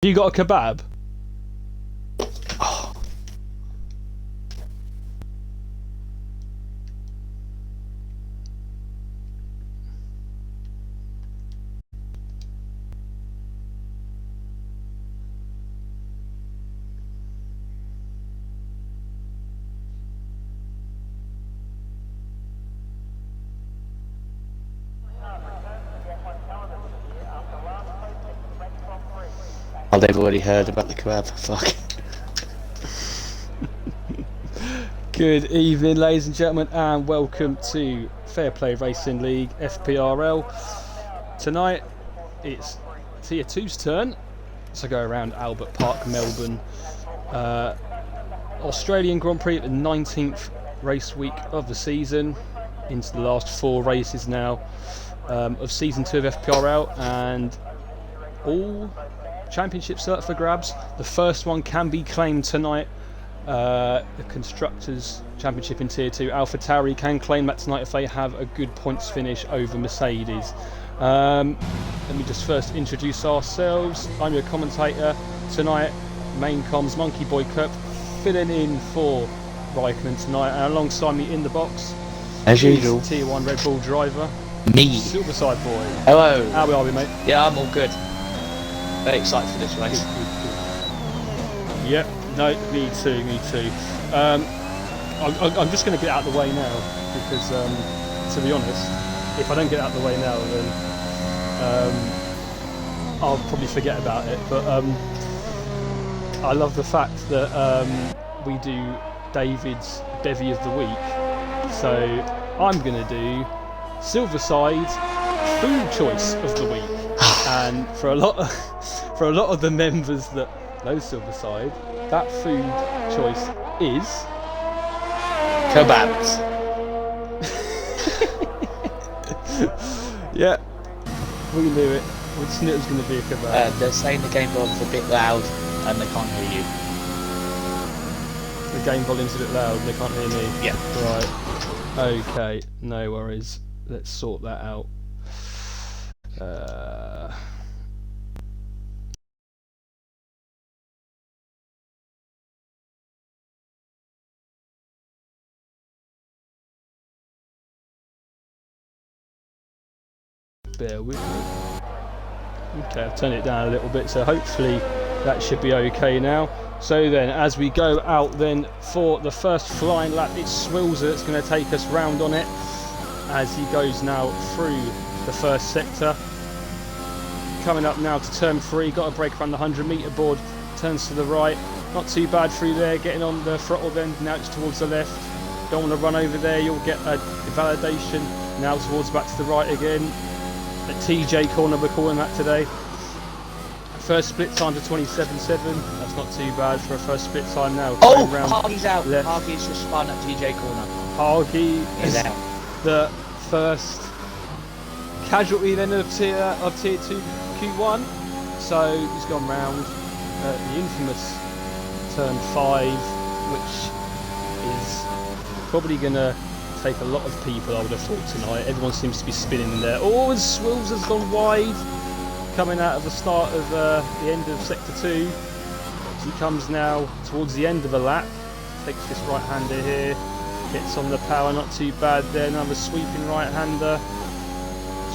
You got a kebab? Oh. Oh, they've already heard about the kebab. Fuck. Good evening, ladies and gentlemen, and welcome to Fair Play Racing League FPRL. Tonight it's Tier 2's turn to go around Albert Park, Melbourne. Australian Grand Prix at the 19th race week of the season, into the last 4 races now of Season 2 of FPRL, and all championships are up for grabs. The first one can be claimed tonight. The Constructors' Championship in Tier 2. AlphaTauri can claim that tonight if they have a good points finish over Mercedes. Let me just first introduce ourselves. I'm your commentator tonight, main comms, Monkey Boy Cup, filling in for Raikkonen tonight, and alongside me in the box, as usual, Tier 1 Red Bull driver, me, Silverside Boy. Hello. How are we, mate? Yeah, I'm all good. Very excited for this race. Good. Yep. No, me too. I'm just going to get out of the way now because, to be honest, if I don't get out of the way now, then I'll probably forget about it. But I love the fact that we do David's Bevy of the Week. So I'm going to do Silverside's Food Choice of the Week. And for a lot of the members that know Silverside, that food choice is kebabs. Yeah, we knew it. We just knew it was going to be a kebab. They're saying the game volume's a bit loud and they can't hear you. The game volume's a bit loud and they can't hear me. Yeah. Right. Okay, no worries. Let's sort that out. Bear with me. Okay, I've turned it down a little bit, so hopefully that should be okay now. So then, as we go out then for the first flying lap, it's Swilzer that's going to take us round on it as he goes now through the first sector. Coming up now to turn 3, got a brake around the 100 metre board, turns to the right, not too bad through there, getting on the throttle then, now it's towards the left. Don't want to run over there, you'll get a validation. Now towards back to the right again. A TJ corner we're calling that today. First split time to 27.7. That's not too bad for a first split time now. Oh, Hargey's out. Left. Hargey's just spun at TJ corner. Hargey is out. The first casualty then of tier 2 Q1. So he's gone round the infamous turn 5, which is probably gonna take a lot of people, I would have thought, tonight. Everyone seems to be spinning in there. Oh, and Swills has gone wide, coming out of the start of the end of sector 2. As he comes now towards the end of the lap, takes this right-hander here, gets on the power, not too bad there. Another sweeping right-hander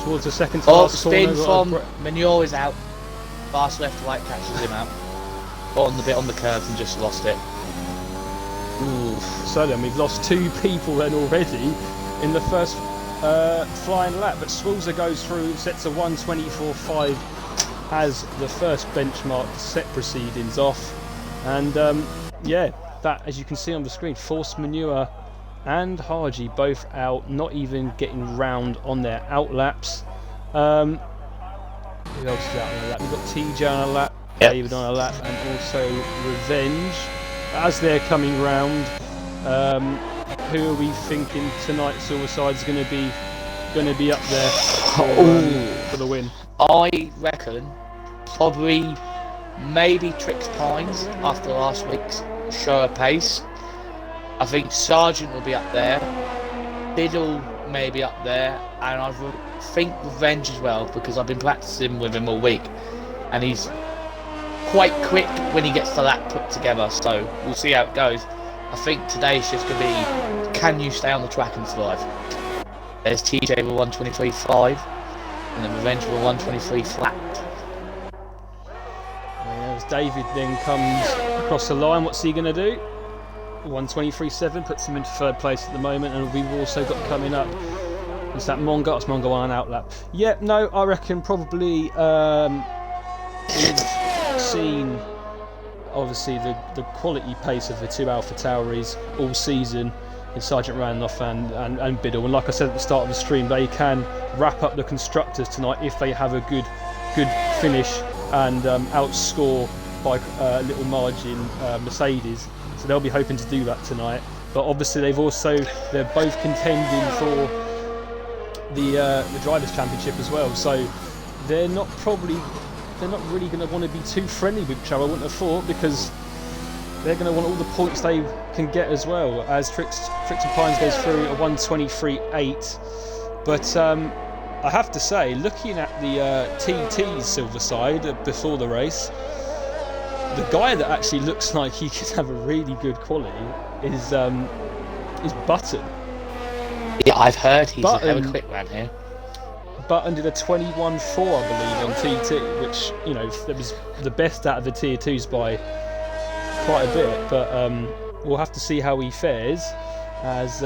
towards the second to last corner. Spin from Manure is out. Fast left, right catches him out. Got on the bit on the curves and just lost it. Oof. So then we've lost 2 people then already in the first flying lap, but Swilzer goes through, sets a 1:24.5 as the first benchmark set proceedings off, and yeah, that, as you can see on the screen, Force Manure and Harji both out, not even getting round on their out laps. Who else is out on a lap? We've got TJ on a lap, yep. David on a lap, and also Revenge. As they're coming round, who are we thinking tonight Silverside's going to be up there for the win? I reckon probably maybe Trix Pines after last week's show of pace. I think Sargent will be up there, Biddle may be up there, and I think Revenge as well, because I've been practicing with him all week and he's quite quick when he gets the lap put together. So we'll see how it goes. I think today's just going to be, can you stay on the track and survive? There's TJ with 123.5 and then Revenge with 123 flat. As David then comes across the line, what's he going to do? 123.7 puts him into third place at the moment, and we've also got coming up. Is that Mongo? It's Mongo on an outlap. Yeah, no, I reckon probably we've seen obviously the quality pace of the two Alpha Tauris all season in Sergeant Randolph and Biddle, and like I said at the start of the stream, they can wrap up the constructors tonight if they have a good finish and outscore by a little margin Mercedes. So they'll be hoping to do that tonight. But obviously they're both contending for the Drivers' Championship as well. So they're not really going to want to be too friendly with each other, I wouldn't have thought, because they're going to want all the points they can get as well, as Tricks and Pines goes through a 123.8. But I have to say, looking at the TT's silver side before the race, the guy that actually looks like he could have a really good quality is Button. Yeah, I've heard he's a hell of a quick man here. Button did a 21.4, I believe, on TT, which, you know, that was the best out of the Tier 2s by quite a bit. But we'll have to see how he fares as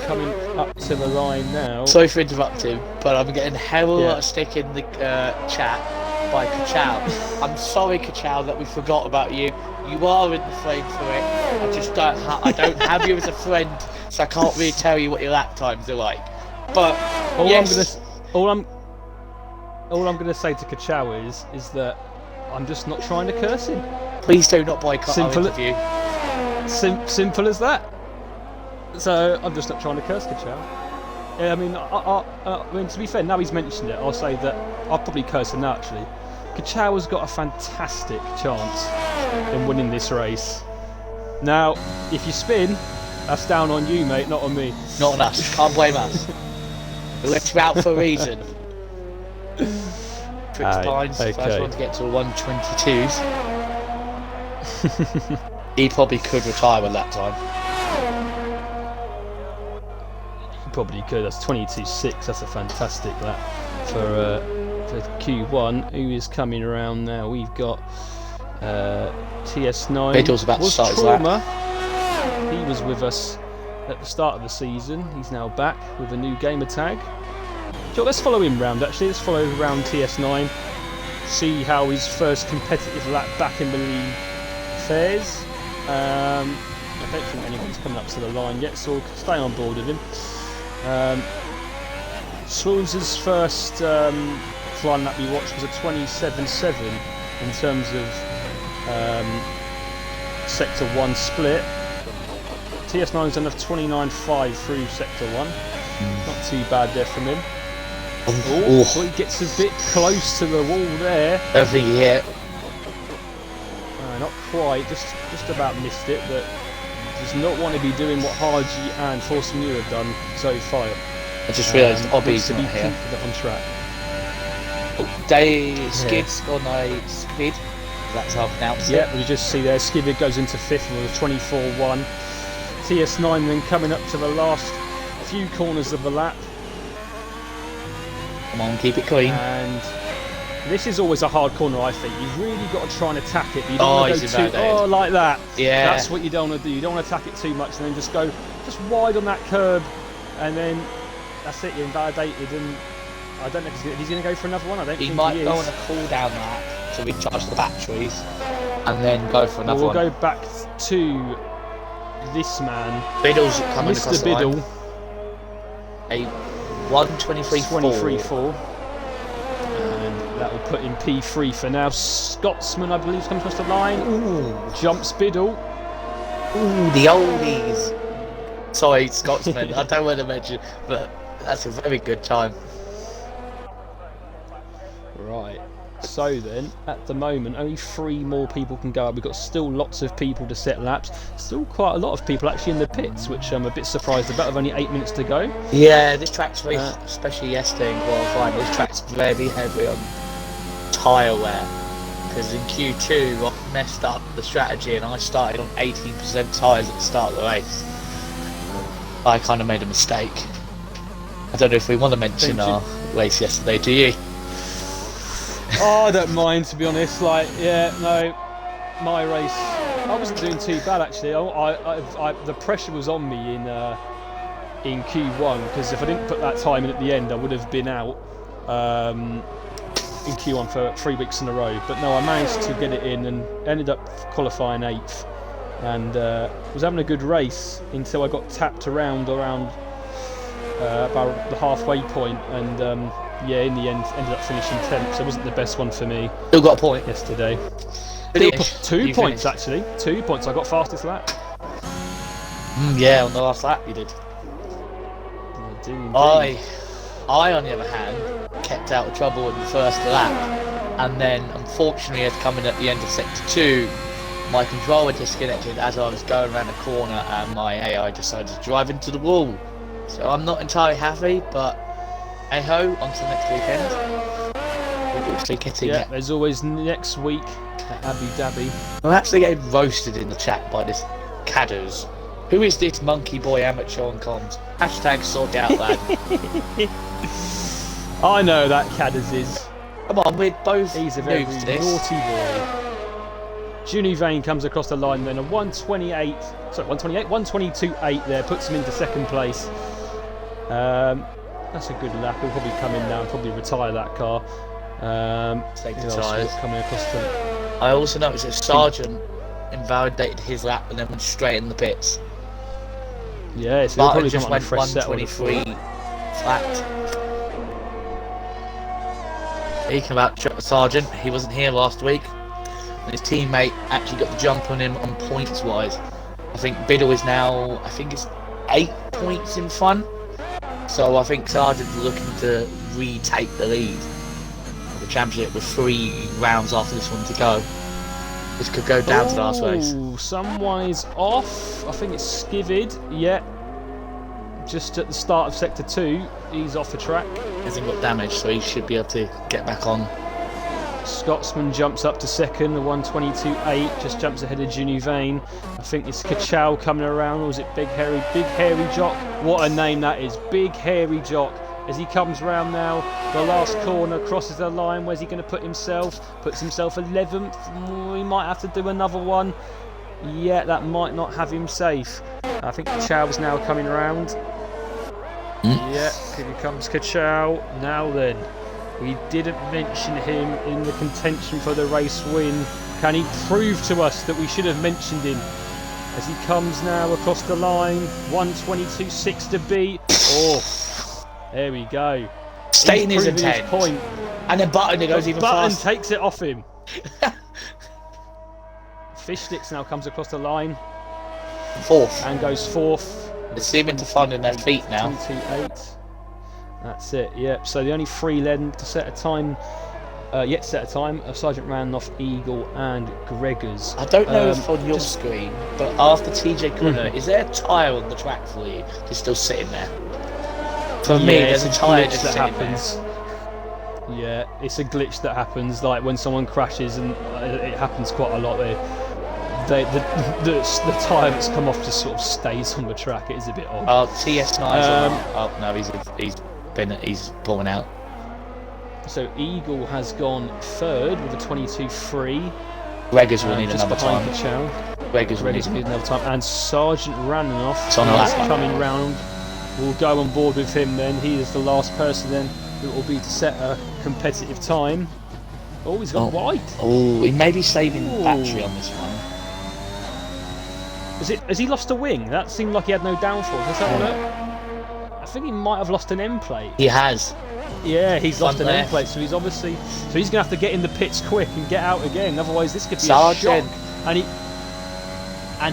coming up to the line now. Sorry for interrupting, but I'm getting a hell of a lot of stick in the chat by Kachow. I'm sorry, Kachow, that we forgot about you. You are in the frame for it. I just don't have you as a friend, so I can't really tell you what your lap times are like. But all I'm gonna say to Kachow is that I'm just not trying to curse him. Please do not boycott our interview. Simple as that. So I'm just not trying to curse Kachow. I mean, to be fair, now he's mentioned it, I'll say that I'll probably curse him now. Actually, Kachow has got a fantastic chance in winning this race. Now, if you spin, that's down on you, mate, not on me. Not on us. Can't blame us. We let you out for a reason. Tricks Pines, the first one to get to 122s. He probably could retire at that time. Probably could. That's 22.6. That's a fantastic lap for Q1. Who is coming around now? We've got TS9. Biddle's about to start his lap. He was with us at the start of the season. He's now back with a new gamer tag. So let's follow him round. Actually, let's follow around TS9. See how his first competitive lap back in the league fares. I don't think anyone's coming up to the line yet, so we'll stay on board with him. Swills' first flying lap we watched was a 27.7 in terms of Sector 1 split. TS9's done a 29.5 through Sector 1. Not too bad there from him. Oh, he gets a bit close to the wall there. I think he hit. Not quite, just about missed it, but does not want to be doing what Haji and Force New have done so far. I just realised Obby's to be not here. On track. Skid's on a skid. That's how I pronounce it. Yeah, we just see there, Skid goes into 5th with a 24.1. TS9 then coming up to the last few corners of the lap. Come on, keep it clean. And this is always a hard corner, I think. You've really got to try and attack it, but you don't want to go too like that. Yeah. That's what you don't want to do. You don't want to attack it too much and then just go just wide on that curb, and then that's it, you're invalidated. And I don't know if he's going to go for another one. I don't think he might is. go on a cool down lap to recharge the batteries and then go for another one. We'll go back to this man. Biddle's coming across the Biddle. line. A 123.4. And that will put him P3 for now. Scotsman, I believe, comes across the line. Ooh, jumps Biddle. Ooh, the oldies. Sorry, Scotsman, I don't want to mention, but that's a very good time. Right. So then, at the moment, only 3 more people can go up. We've got still lots of people to set laps. Still quite a lot of people actually in the pits, which I'm a bit surprised about, with only 8 minutes to go. Yeah, this track's very, especially yesterday in qualifying, this track's very heavy on tyre wear. because in Q2 I messed up the strategy and I started on 18% tyres at the start of the race. I kind of made a mistake. I don't know if we want to mention our race yesterday, do you? Oh, I don't mind, to be honest. Like, yeah, no, my race, I wasn't doing too bad actually. The pressure was on me in Q1 because if I didn't put that time in at the end, I would have been out in Q1 for 3 weeks in a row. But no, I managed to get it in and ended up qualifying 8th, and was having a good race until I got tapped around about the halfway point, and yeah, in the end ended up finishing 10th, so it wasn't the best one for me. Still got a point yesterday. Finish. 2 points actually. 2 points. I got fastest lap. Yeah, on the last lap you did. I on the other hand kept out of trouble in the first lap, and then unfortunately had come in at the end of sector 2. My controller disconnected as I was going around the corner, and my AI decided to drive into the wall. So I'm not entirely happy, but hey ho, on to the next weekend. We're actually getting yeah, there's always next week at Abu Dhabi. I'm actually getting roasted in the chat by this Cadders. Who is this monkey boy amateur on comms? Hashtag sort it out, lad. I know that Cadders is. Come on, we're both He's a very noobs to this. naughty boy. Juni Vane comes across the line then, a 122.8 there, puts him into second place. That's a good lap. He'll probably come in now and probably retire that car. Take the tyres. Coming across the... I also noticed that Sargent invalidated his lap and then went straight in the pits. Yeah, so he'll Martin probably just come on a went fresh set. 123 flat. Speaking about Sargent, he wasn't here last week. And his teammate actually got the jump on him on points wise. I think Biddle is now, I think it's 8 points in front. So I think Sargent's looking to retake the lead of the championship with 3 rounds after this one to go. This could go down to the last race. Someone is off. I think it's Skivid. Yeah. Just at the start of sector 2, he's off the track. He hasn't got damage, so he should be able to get back on. Scotsman jumps up to second, the 122.8, just jumps ahead of Juni Vane. I think it's Kachow coming around, or is it Big Hairy Jock? What a name that is, Big Hairy Jock. As he comes round now, the last corner, crosses the line, where's he going to put himself? Puts himself 11th, he might have to do another one. Yeah, that might not have him safe. I think Kachow's now coming round. Yeah, here comes Kachow. Now then. We didn't mention him in the contention for the race win. Can he prove to us that we should have mentioned him? As he comes now across the line, 122.6 to beat. Oh, there we go. Stating his intent. Point. And then Button goes even faster. Button takes it off him. Fishsticks now comes across the line. 4th. And goes 4th. They're seeming to find in their feet now. 22.8. That's it, yep. So the only 3 led to set a time, yet to set a time, of Sergeant Randolph, Eagle and Gregors. I don't know if on your screen, but after TJ Gunner, is there a tyre on the track for you just still sitting there? For me, there's a tyre just that sitting happens. Yeah, it's a glitch that happens, like when someone crashes, and it happens quite a lot. The tyre that's come off just sort of stays on the track. It is a bit odd. Oh, TS9's oh no, he's pulling out. So Eagle has gone 3rd with a 22.3. Gregors will need another time. Gregors will need another time. And Sergeant Rananoff is coming round. We'll go on board with him then. He is the last person then who will be to set a competitive time. Oh, he's gone wide. Oh, he may be saving battery on this one. Has he lost a wing? That seemed like he had no downforce. Let's have a look. I think he might have lost an end plate. He has. Yeah, he's lost an end plate, so he's obviously... So he's going to have to get in the pits quick and get out again, otherwise this could be a shock. And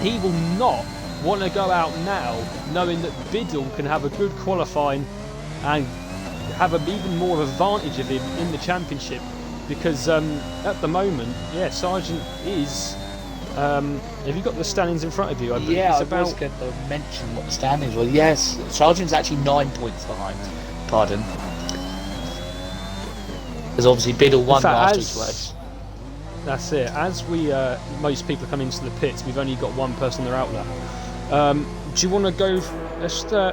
he will not want to go out now, knowing that Biddle can have a good qualifying and have an even more advantage of him in the championship. Because at the moment, yeah, Sargent is... have you got the standings in front of you? Yeah, I was going to mention what the standings were. Yes, Sargent's actually 9 points behind. Pardon. Because obviously Biddle won last week's race. That's it. As we most people come into the pits, we've only got one person on their outlap. Do you want to go?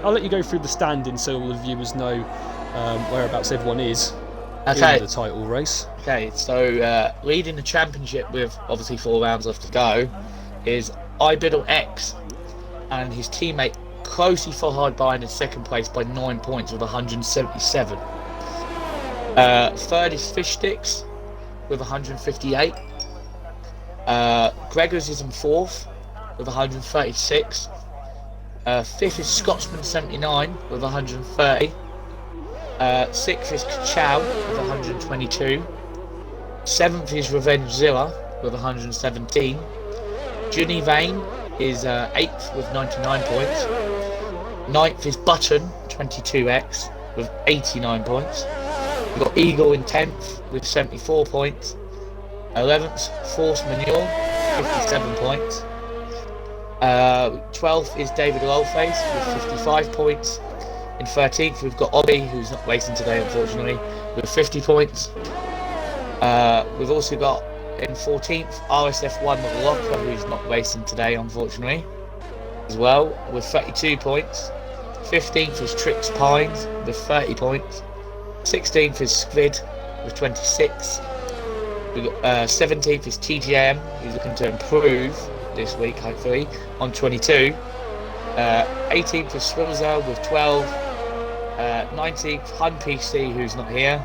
I'll let you go through the standings so all the viewers know whereabouts everyone is in the title race. Okay, so leading the championship with obviously 4 rounds left to go is iBiddle X, and his teammate closely followed by in second place by 9 points with 177. Third is Fish Sticks with 158. Gregors is in fourth with 136. Fifth is Scotsman 79 with 130. Sixth is Kachow with 122. Seventh is Revenge Zilla with 117. Ginny Vane is 8th with 99 points. Ninth is Button 22x with 89 points. We've got Eagle in 10th with 74 points. 11th, Force Manure, 57 points. 12th is David Lowface with 55 points. In 13th, we've got Obby, who's not racing today, unfortunately, with 50 points. We've also got in 14th, RSF1 Locker, who's not racing today, unfortunately, as well, with 32 points. 15th is Trix Pines with 30 points. 16th is Squid with 26. 17th is TGM, who's looking to improve this week, hopefully, on 22. 18th is Swilzer with 12. 19th, Hun PC, who's not here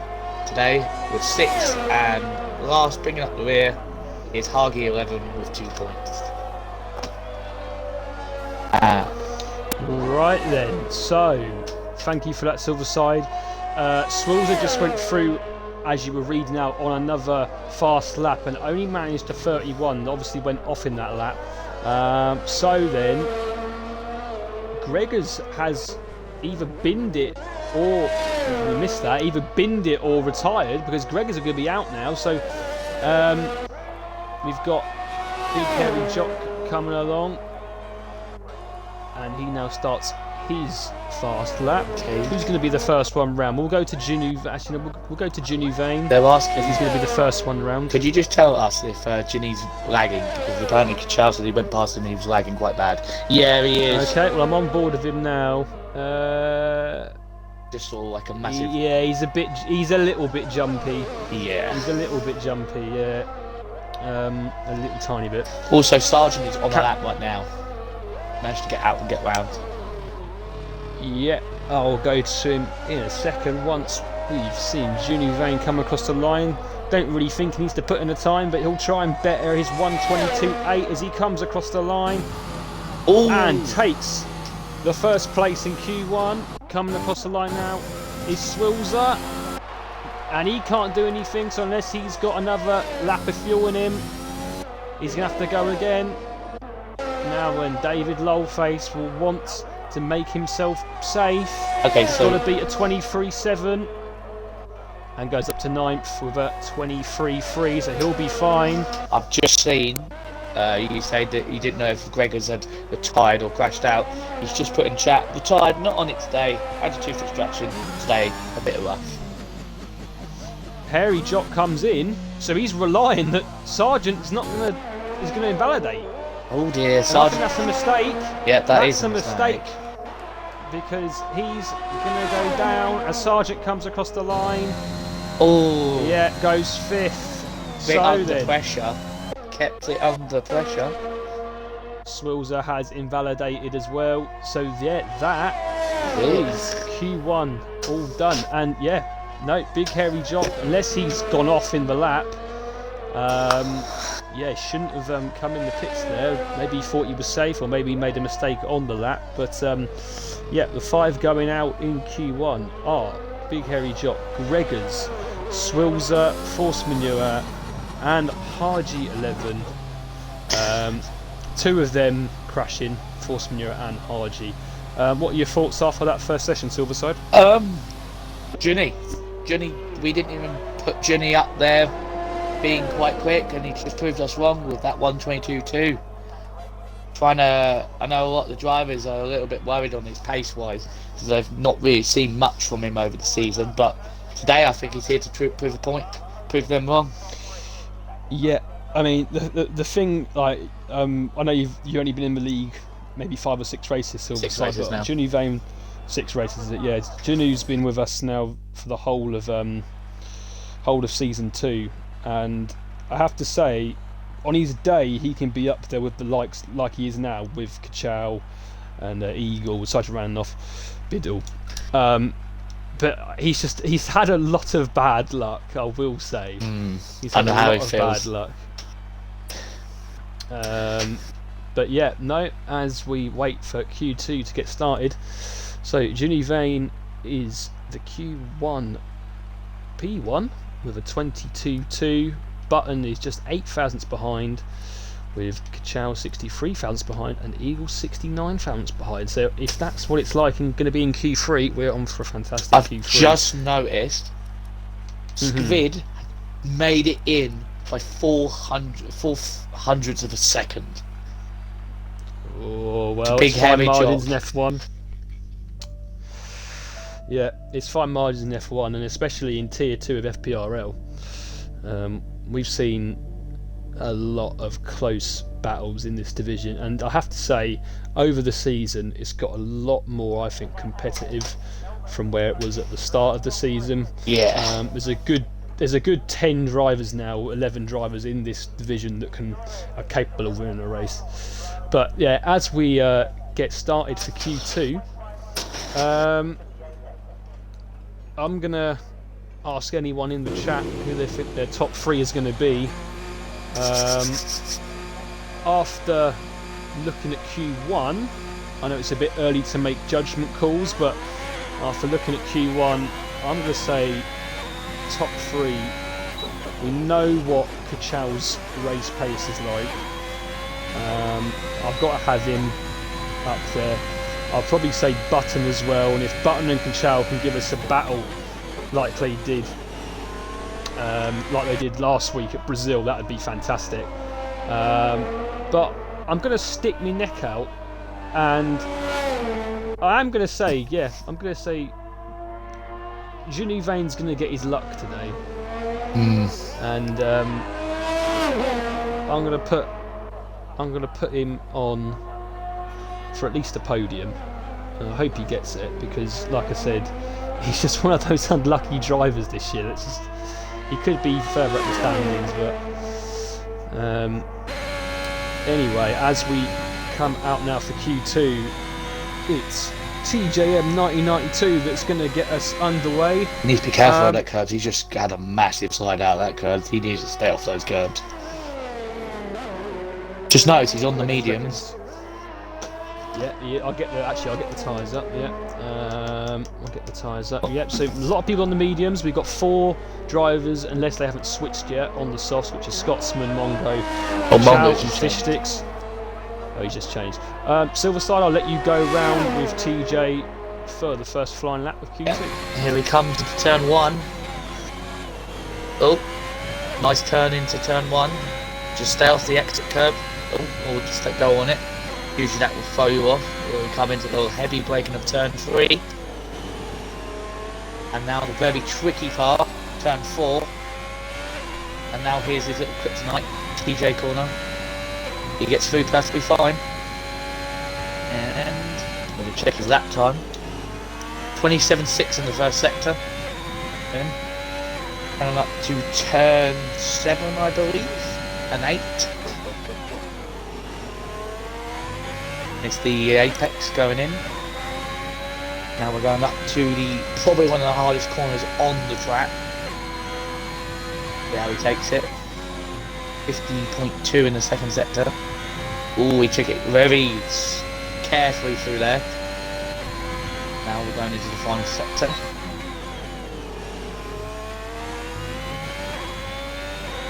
today, with 6. And last, bringing up the rear, is Hargy 11 with 2 points. Right then, so thank you for that, Silverside. Swilzer just went through, as you were reading out, on another fast lap and only managed to 31. Obviously went off in that lap. So then, Gregors has either binned it or, we missed that, either binned it or retired, because Gregors are going to be out now. So we've got Big Hairy Jock coming along, and he now starts his fast lap. Okay. Who's going to be the first one round? We'll go to Ginu. Actually, no, we'll go to Ginu Vane. They're asking If he's going to be the first one round. Could you just tell us if Ginny's lagging? Because apparently Kachow said he went past him and he was lagging quite bad. Yeah, he is. Okay, well I'm on board with him now. Just sort of like a massive. Yeah, he's a little bit jumpy. Yeah. He's a little bit jumpy. Yeah, a little tiny bit. Also, Sargent is on the lap right now. Managed to get out and get round. Yeah, I'll go to him in a second. Once we've seen Juni Vane come across the line, don't really think he needs to put in a time, but he'll try and better his 1:22.8 as he comes across the line. Ooh. And takes the first place in Q1. Coming across the line now is Swilzer, and he can't do anything, so unless he's got another lap of fuel in him, he's going to have to go again. Now when David Lowface will want to make himself safe, Okay, he's so got to beat a 23.7 and goes up to 9th with a 23.3, so he'll be fine. I've just seen you say that you didn't know if Gregors had retired or crashed out. He's just put in chat, retired, not on it today, had a tooth extraction today, a bit rough. Hairy Jock comes in, so he's relying that Sargent's is going to invalidate. Oh dear, And I think Sargent. that's a mistake. Yeah, That's a mistake. Because he's going to go down as Sargent comes across the line. Oh, Yeah, goes 5th. bit So under then, pressure. Kept it under pressure. Swilzer has invalidated as well. So yeah, that is Q1 all done. And yeah, no, Big Hairy Jock, unless he's gone off in the lap, yeah, shouldn't have come in the pits there. Maybe he thought he was safe, or maybe he made a mistake on the lap. But yeah, the 5 going out in Q1 are Big Hairy Jock, Gregors, Swilzer, Force Manure, and Hargy 11. 2 of them crashing, Force Manure and Hargy. What are your thoughts after that first session, Silverside? Ginny, we didn't even put Ginny up there being quite quick, and he just proved us wrong with that 1:22.2. I know a lot of the drivers are a little bit worried on his pace wise, because they've not really seen much from him over the season, but today I think he's here to prove a point, prove them wrong. Yeah, I mean, the thing, like, I know you've only been in the league maybe 5 or 6 races. Six races now. Junu Vane, 6 races, is it? Yeah, Junu's been with us now for the whole of season 2, and I have to say, on his day, he can be up there with the likes like he is now with Kachow and Eagle, Sergeant Randolph, Biddle. But he's had a lot of bad luck, I will say. He's had a lot of bad luck. But yeah, no, as we wait for Q2 to get started. So Juni Vane is the Q1 P1 with a 22.2. Button is just 8 thousandths behind, with Kachow 63 thousandths behind and Eagle 69 thousandths behind. So if that's what it's like and going to be in Q3, we're on for a fantastic Q3. I've just noticed Skvid made it in by 400ths of a second. Oh well, big it's fine heavy margins job. in F1. Yeah, it's fine margins in F1, and especially in Tier 2 of FPRL. We've seen a lot of close battles in this division, and I have to say, over the season, it's got a lot more, I think, competitive from where it was at the start of the season. Yeah. There's a good 10 drivers now, 11 drivers in this division that are capable of winning a race. But yeah, as we get started for Q2, I'm gonna ask anyone in the chat who they think their top 3 is going to be. After looking at Q1, I know it's a bit early to make judgment calls, but after looking at Q1, I'm going to say top 3. We know what Kachow's race pace is like. I've got to have him up there. I'll probably say Button as well, and if Button and Kachow can give us a battle like they did last week at Brazil, that would be fantastic. But I'm going to stick my neck out, and I'm going to say Juni Vane's going to get his luck today. And I'm going to put him on for at least a podium, and I hope he gets it, because like I said, he's just one of those unlucky drivers this year. That's just, he could be further up the standings, but anyway, as we come out now for Q2, it's TJM 9092 that's going to get us underway. He needs to be careful on that curve. He just had a massive slide out of that curve. He needs to stay off those curbs. Just notice he's on the mediums. Yeah, I'll get the tyres up. Yeah, I'll get the tyres up. Yep. So a lot of people on the mediums. We've got 4 drivers, unless they haven't switched yet, on the softs, which is Scotsman, Mongo, Mongo's and Fish Sticks. Oh, he's just changed. Silverside, I'll let you go round with TJ for the first flying lap of Q2. Yep. Here we come to turn 1. Oh, nice turn into turn 1. Just stay off the exit curb. Or just let go on it. Usually that will throw you off. We'll come into the little heavy braking of turn 3. And now the very tricky part, turn 4. And now here's his little kryptonite, TJ corner. He gets through perfectly fine. And I'm going to check his lap time. 27.6 in the first sector. Then coming up to turn 7, I believe, and 8. It's the apex going in. Now we're going up to probably one of the hardest corners on the track. See how he takes it. 50.2 in the second sector. Ooh, he took it very carefully through there. Now we're going into the final sector.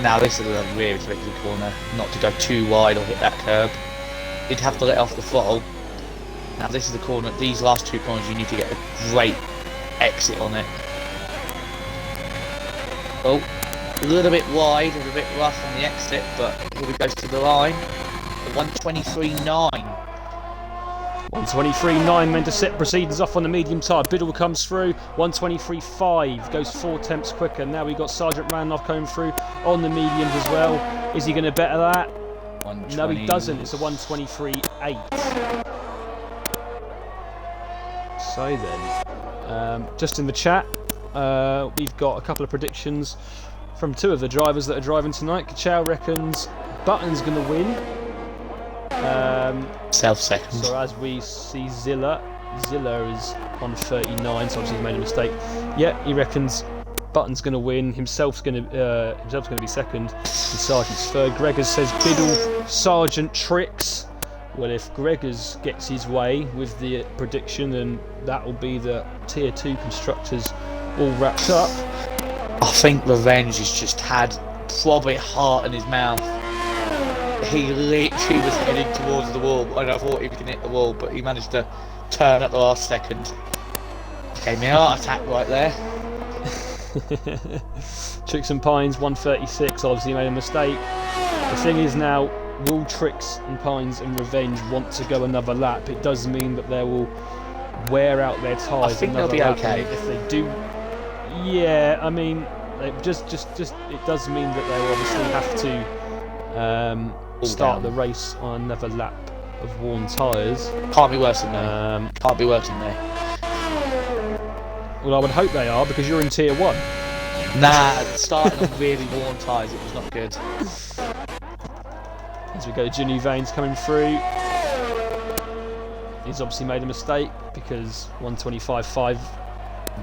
Now this is a really tricky corner, not to go too wide or hit that curb. You'd have to let off the throttle. Now this is the corner, these last 2 corners you need to get a great exit on it. Oh, a little bit wide, a little bit rough on the exit, but here we go to the line. 123.9. 123.9 Mendeset proceeds off on the medium tyre. Biddle comes through. 123.5 goes 4 tenths quicker. Now we've got Sergeant Randolph coming through on the mediums as well. Is he going to better that? 120. No, he doesn't. It's a 123.8. So then, just in the chat, we've got a couple of predictions from two of the drivers that are driving tonight. Kachow reckons Button's going to win. Self-second. So as we see Zilla is on 39, so obviously he's made a mistake. Yeah, he reckons Button's going to win. Himself's going to be second, and Sargent's third. Gregors says Biddle, Sargent, Tricks. Well, if Gregors gets his way with the prediction, then that will be the Tier 2 constructors all wrapped up. I think Revenge has just had probably heart in his mouth. He literally was heading towards the wall, and I thought he was going to hit the wall, but he managed to turn at the last second. Gave me a heart attack right there. Tricks and Pines 136, obviously made a mistake. The thing is now, will Tricks and Pines and Revenge want to go another lap? It does mean that they will wear out their tyres. I think they'll be okay. If they do, yeah, I mean, it just it does mean that they'll obviously have to start the race on another lap of worn tyres. Can't be worse than me. Can't be worse than me. Well, I would hope they are, because you're in Tier 1. Nah, starting on really worn tyres, it was not good. As we go, Ginny Vane's coming through. He's obviously made a mistake, because 125.5,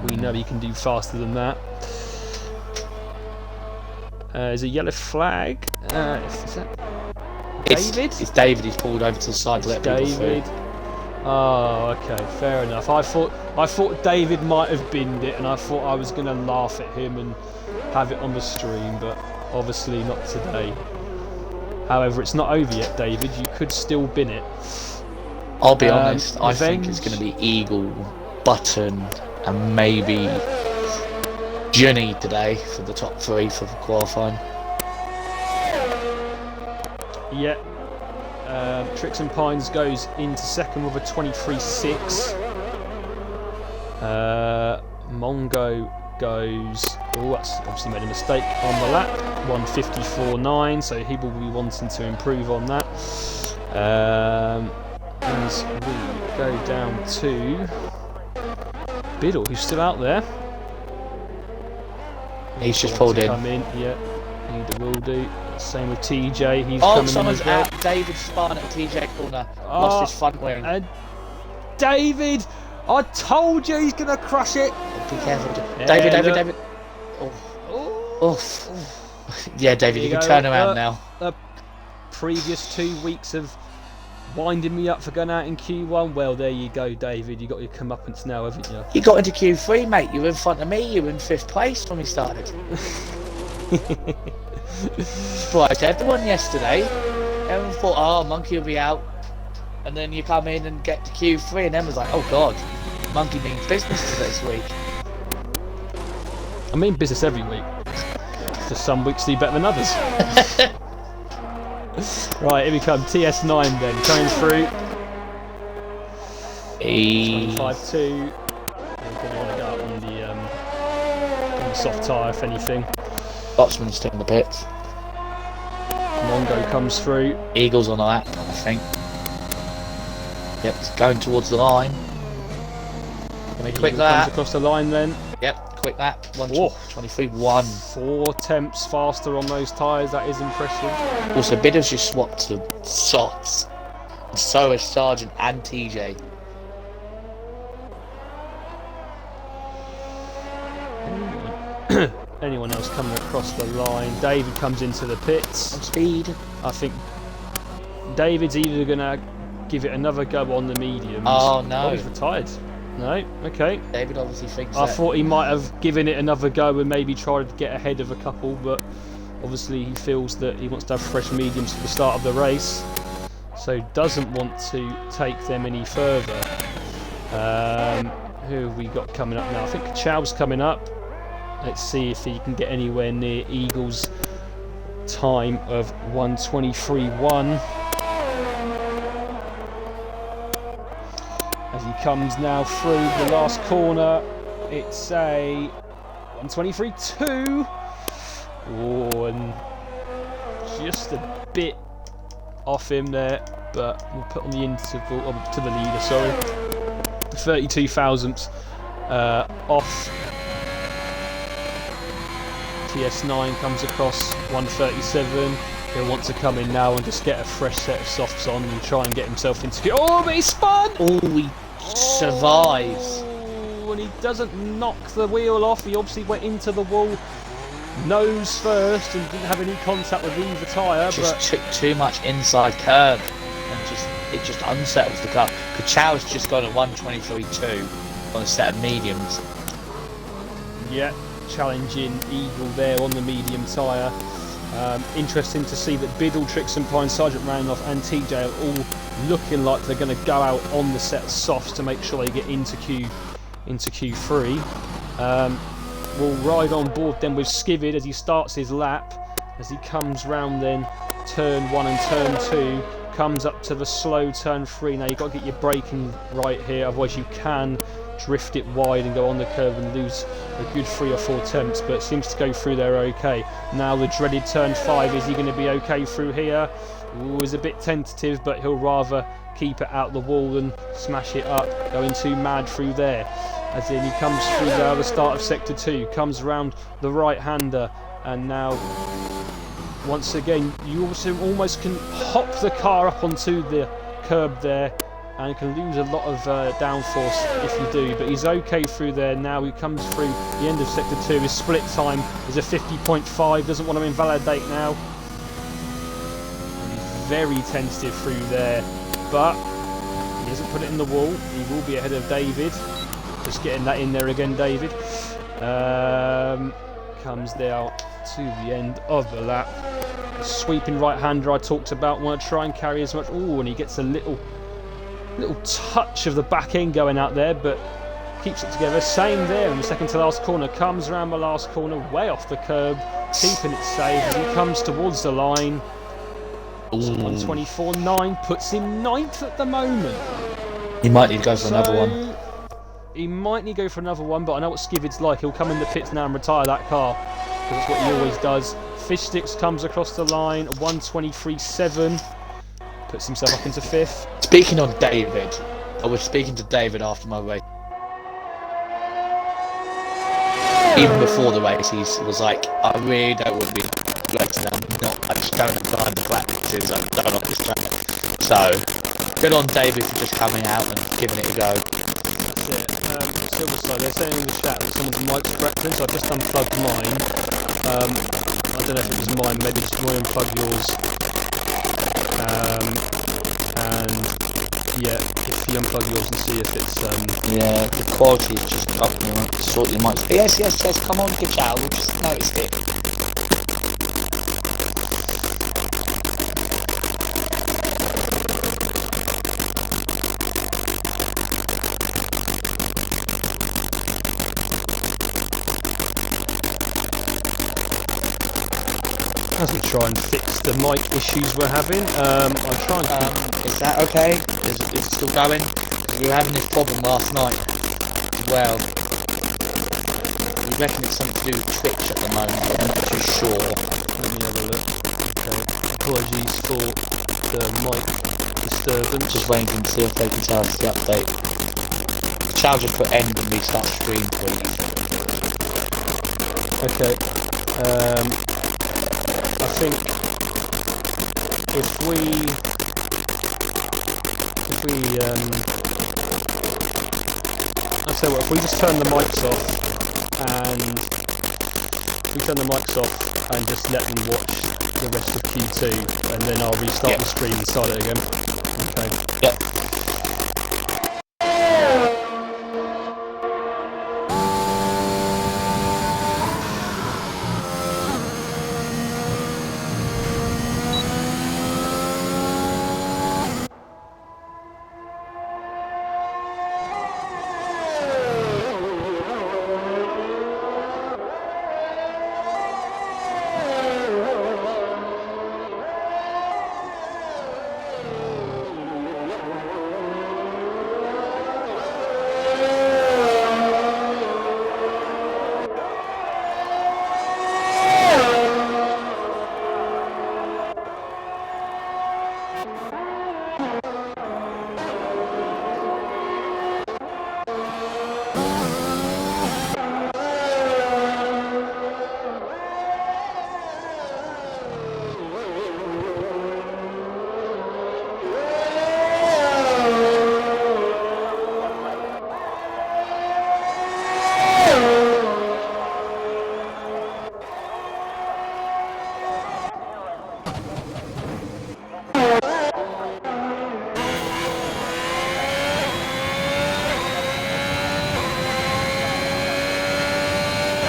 we know he can do faster than that. There's a yellow flag. Is that David? It's David. He's pulled over to the side to let people through. Oh, okay, fair enough. I thought David might have binned it, and I thought I was going to laugh at him and have it on the stream, but obviously not today. However, it's not over yet, David. You could still bin it. I'll be honest. I Revenge. think it's going to be Eagle, Button, and maybe Johnny today for the top three for the qualifying. Yeah. Tricks and Pines goes into second with a 23.6. Mongo goes. Oh, that's obviously made a mistake on the lap. 154.9, so he will be wanting to improve on that. As we go down to Biddle, who's still out there. He's just pulled in. Come in, yeah. Either will do. Same with TJ. He's Oh, coming someone's in as well. out. David spun at TJ corner. Lost his front wing. David, I told you he's gonna crush it. Be careful. Yeah, David. Oh. Yeah, David, you can turn around now. Previous 2 weeks of winding me up for going out in Q1. Well, there you go, David. You got your comeuppance now, haven't you? You got into Q3, mate. You were in front of me. You were in 5th place when we started. Surprised everyone yesterday. Everyone thought, oh, Monkey will be out. And then you come in and get to Q3, and everyone's like, oh god, Monkey means business this week. I mean business every week. Just some weeks do better than others. Right, here we come. TS9 then, coming through. 25.2. They're going to want to go out on the soft tyre, if anything. Botsman's still in the pits. Mongo comes through. Eagles on the lap, I think. Yep, it's going towards the line. Can we quick Comes lap? across the line then. Yep, quick lap. Whoa. 1:23.1. 4 tenths faster on those tyres. That is impressive. Also, Biddle's just swapped to sots. And so is Sargent and TJ. Anyone else coming across the line? David comes into the pits. On speed. I think David's either going to give it another go on the mediums. Oh no. Oh, he's retired. No? Okay. David obviously thinks I that. thought he might have given it another go and maybe tried to get ahead of a couple, but obviously he feels that he wants to have fresh mediums for the start of the race, so doesn't want to take them any further. Who have we got coming up now? I think Kachow's coming up. Let's see if he can get anywhere near Eagles' time of 1:23.1. As he comes now through the last corner, it's a 1:23.2. Oh, and just a bit off him there, but we'll put on the interval, to the leader, sorry. 32 thousandths off. TS9 comes across 137. He'll want to come in now and just get a fresh set of softs on and try and get himself into... Oh, but he spun! Oh, he survives. Oh, and he doesn't knock the wheel off. He obviously went into the wall nose first and didn't have any contact with either tyre. Just took too much inside curb and it just unsettles the car. Kachow's just got a 123.2 on a set of mediums. Yeah, challenging Eagle there on the medium tyre. Interesting to see that Biddle, Trix and Pine, Sergeant Randolph and TJ are all looking like they're going to go out on the set of softs to make sure they get into Q3. We'll ride on board then with Skivid as he starts his lap, as he comes round then turn 1 and turn 2, comes up to the slow turn 3. Now you've got to get your braking right here, otherwise you can drift it wide and go on the curve and lose a good 3 or 4 tenths, but it seems to go through there okay. Now the dreaded turn 5, is he going to be okay through here? Ooh, he's a bit tentative, but he'll rather keep it out the wall than smash it up, going too mad through there. As in he comes through there, the start of sector 2, comes around the right-hander, and now once again you also almost can hop the car up onto the curb there and can lose a lot of downforce if you do, but he's okay through there. Now he comes through the end of sector 2, his split time is a 50.5, doesn't want to invalidate now. He's very tentative through there, but he hasn't put it in the wall. He will be ahead of David. Just getting that in there again, David. Comes down to the end of the lap. The sweeping right-hander I talked about, want to try and carry as much. Oh, and he gets a little touch of the back end going out there, but keeps it together. Same there in the second to last corner. Comes around the last corner, way off the curb, keeping it safe as he comes towards the line. 124.9 puts him 9th at the moment. He might need to go for another one. He might need to go for another one, but I know what Skivid's like. He'll come in the pits now and retire that car, because that's what he always does. Fish Sticks comes across the line, 123.7. Puts himself up into 5th. Speaking of David, I was speaking to David after my race. Even before the race, he was like, I really don't want to be racing. I just don't have time to practice. I'm done on this track. So, good on David for just coming out and giving it a go. Silverside, they're saying in the chat that some of the mics are crackling, so I've just unplugged mine. I don't know if it was mine, maybe just go and unplug yours. And yeah, if you unplug yours and see if it's yeah, the quality is just up and sort your mics. Yes, come on, good child, we'll just noticed it. As we try and fix the mic issues we're having, I'll try and... is that okay? Is it still going? We were having this problem last night as well. We reckon it's something to do with Twitch at the moment, I'm not too sure. Let me have a look. Okay. Apologies for the mic disturbance. Just waiting to see if they can tell us the update. Shall just put end and restart stream, please. Okay. I think if we I'll tell you what, if we just turn the mics off and just let them watch the rest of Q2, and then I'll restart the stream and start it again. Okay. Yep.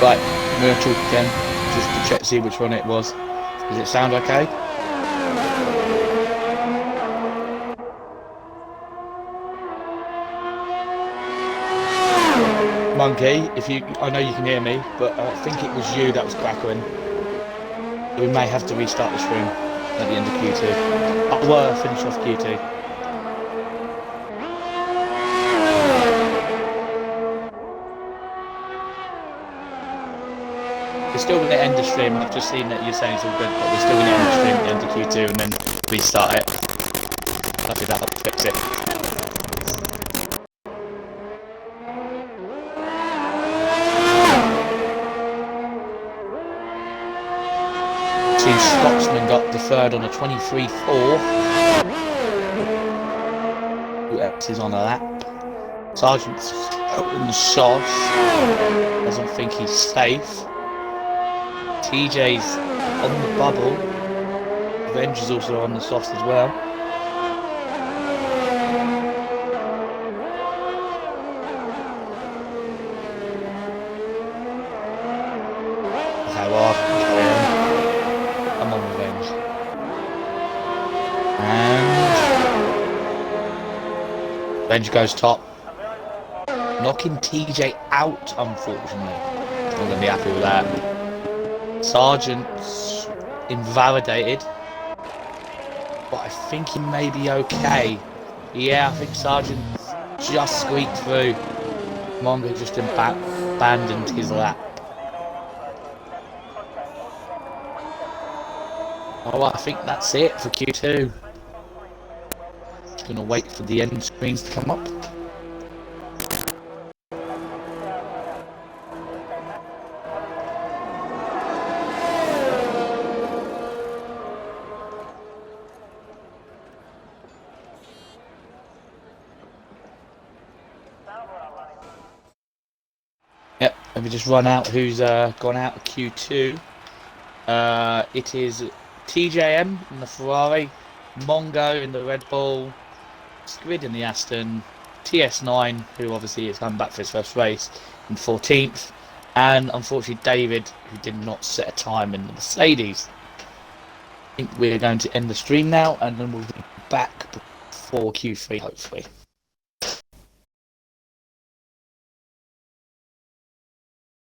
Right, I'm going to talk again, just to check, see which one it was. Does it sound okay? Monkey, I know you can hear me, but I think it was you that was crackling. We may have to restart the stream at the end of Q2. I'll finish off Q2. We're still going to end the stream. I've just seen that you're saying it's all good, but we're still going to end the stream at the end of Q2 and then restart it. Hopefully that'll fix it. Two Scotsmen got deferred on a 23-4. Who else is on a lap? Sergeant's out in the sauce. Doesn't think he's safe. TJ's on the bubble. Revenge is also on the soft as well. Okay, well, I'm on Revenge. And Revenge goes top. Knocking TJ out, unfortunately. I'm going to be happy with that. Sergeant's invalidated, but I think he may be okay. Yeah, I think Sergeant just squeaked through. Mongo just abandoned his lap. Oh, I think that's it for Q2. Just gonna wait for the end screens to come up. Yep, let me just run out who's gone out of Q2. It is TJM in the Ferrari, Mongo in the Red Bull, Squid in the Aston, TS9, who obviously has come back for his first race, in 14th, and unfortunately David, who did not set a time in the Mercedes. I think we're going to end the stream now, and then we'll be back for Q3 hopefully.